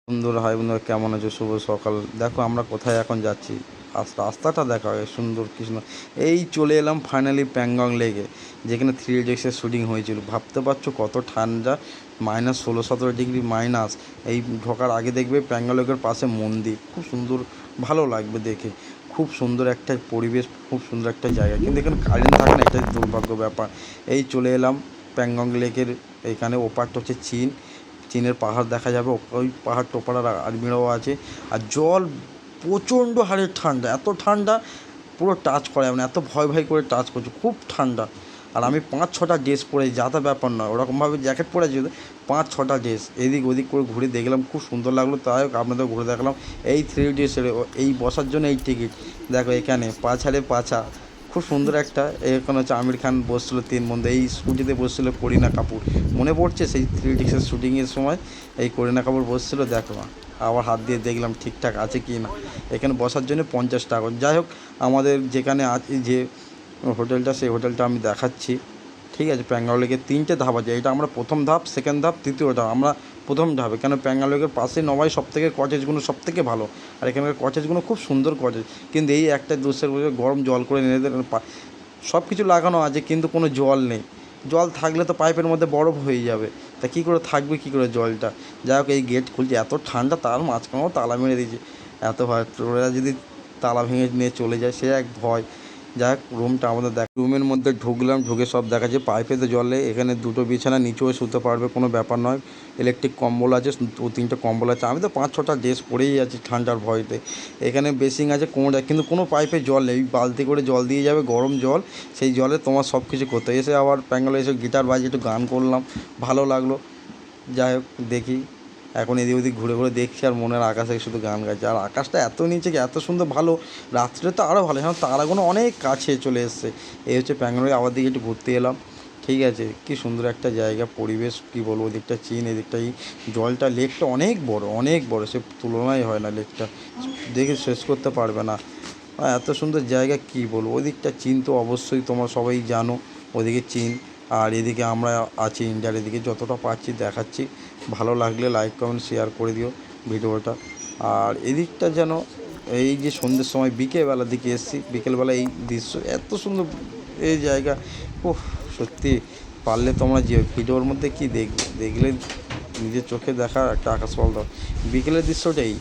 বন্ধুরা, হাই বন্ধুরা, কেমন আছো? শুভ সকাল। দেখো আমরা কোথায় এখন যাচ্ছি, রাস্তাটা দেখা সুন্দর কৃষ্ণ। এই চলে এলাম ফাইনালি প্যাংগং লেকে, যেখানে 3 ইডিয়টসের শ্যুটিং হয়েছিল। ভাবতে পারছো কত ঠান্ডা, -16-17 ডিগ্রি মাইনাস। এই ঢোকার আগে দেখবে প্যাংগং লেকের পাশে মন্দির, খুব সুন্দর, ভালো লাগবে দেখে। খুব সুন্দর একটা পরিবেশ, খুব সুন্দর একটা জায়গা, কিন্তু এখানে কারেন্ট থাকে না, এটাই দুর্ভাগ্য ব্যাপার। এই চলে এলাম প্যাংগং লেকের এখানে। ওপারটা হচ্ছে চীনের পাহাড় দেখা যাবে, ওই পাহাড় টোপার আর্মিরাও আছে। আর জল প্রচণ্ড হারে ঠান্ডা, এত ঠান্ডা পুরো টাচ করে, মানে এত ভয় ভয় করে টাচ করছে, খুব ঠান্ডা। আর আমি 5-6টা ড্রেস পরে, যাতা ব্যাপার নয়, ওরকমভাবে জ্যাকেট পরে যেত, 5-6টা ড্রেস এদিক ওদিক করে ঘুরে দেখলাম, খুব সুন্দর লাগলো। তাই হোক, আপনাদের ঘুরে দেখলাম। এই 3 ইডিয়টসের এই বসার জন্য এই টিকিট। দেখো এখানে পাছারে পাছা, খুব সুন্দর একটা। এখানে হচ্ছে আমির খান বসছিল 3 বন্ধু, এই স্কুটিতে বসছিল করিনা কাপুর। মনে পড়ছে সেই 3 ইডিয়টসের শ্যুটিংয়ের সময় এই করিনা কাপুর বসছিল। দেখো আবার হাত দিয়ে দেখলাম ঠিকঠাক আছে কি না। এখানে বসার জন্য 50 টাকা। যাই হোক, আমাদের যেখানে আছে যে হোটেলটা, সেই হোটেলটা আমি দেখাচ্ছি। ঠিক আছে, প্যাংগং লেকের 3টে ধাপ আছে। এটা আমরা প্রথম ধাপ, সেকেন্ড ধাপ, তৃতীয় ধাপ। আমরা প্রথম ধাপে, কেন প্যাংগং লেকের পাশে নবাই সবথেকে কটেজগুলো সবথেকে ভালো। আর এখানকার কটেজগুলো খুব সুন্দর কটেজ, কিন্তু এই একটা দোষের বলে গরম জল করে এনে দেন। সব কিছু লাগানো আছে কিন্তু কোনো জল নেই। জল থাকলে তো পাইপের মধ্যে বরফ হয়ে যাবে, তা কী করে থাকবে, কী করে জলটা। যাই হোক, এই গেট খুলছে, এত ঠান্ডা, তার মাঝখানেও তালা মেরে দিয়েছে। এত ভয়, ওরা যদি তালা ভেঙে নিয়ে চলে যায়, সে এক ভয়। যাই হোক, রুমটা আমাদের রুমের মধ্যে ঢুকলাম, ঢুকে সব দেখাচ্ছে। পাইপেতে জলে এখানে 2টো বিছানা, নিচেও শুতে পারবে, কোনো ব্যাপার নয়। ইলেকট্রিক কম্বল আছে, 2-3টে কম্বল আছে। আমি তো 5-6টা ড্রেস পরেই আছি ঠান্ডার ভয়তে। এখানে বেসিং আছে, কোমরে, কিন্তু কোনো পাইপে জল নেই। বালতি করে জল দিয়ে যাবে, গরম জল, সেই জলে তোমার সব কিছু করতে। এসে আবার প্যাঙ্গলে এসে গিটার বাজিয়ে একটু গান করলাম, ভালো লাগলো। যাই হোক, দেখি এখন এদিক ওদিক ঘুরে ঘুরে দেখছি, আর মনের আকাশে শুধু গান গাইছে। আর আকাশটা এত নিচে, এত সুন্দর, ভালো। রাত্রে তো আরও ভালো, এখন তারাগুলো অনেক কাছে চলে এসছে। এই হচ্ছে প্যাঙ্গলে, আবার দিকে একটু ঘুরতে এলাম। ঠিক আছে, কি সুন্দর একটা জায়গা, পরিবেশ কী বলবো। ওদিকটা চীন, এদিকটা জলটা, লেকটা অনেক বড়, অনেক বড়, সে তুলনাই হয় না। লেকটা দেখে শেষ করতে পারবে না, এত সুন্দর জায়গা, কী বলবো। ওদিকটা চীন তো অবশ্যই তোমরা সবাই জানো, ওদিকে চীন। আর এদিকে আমরা আছি ইন্ডিয়ার এদিকে, যতটা পারছি দেখাচ্ছি। ভালো লাগলে লাইক কমেন্ট শেয়ার করে দিও ভিডিওটা। আর এদিকটা যেন, এই যে সন্ধ্যের সময় বিকেলবেলার দিকে এসেছি, বিকেলবেলা এই দৃশ্য এত সুন্দর, এই জায়গা। ও সত্যি, পারলে তোমরা যে ভিডিওর মধ্যে কি দেখলে নিজের চোখে দেখা একটা আকাশ পাল দাও। বিকেলের দৃশ্যটাই,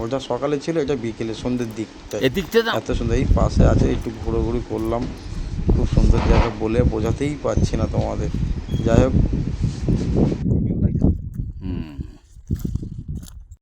ওটা সকালে ছিল, এটা বিকেলে, সন্ধ্যের দিকটা এত সুন্দর। এই পাশে আছে, একটু ঘোরাঘুরি করলাম। খুব সুন্দর জায়গা, বলে বোঝাতেই পারছি না তোমাদের। যাই হোক,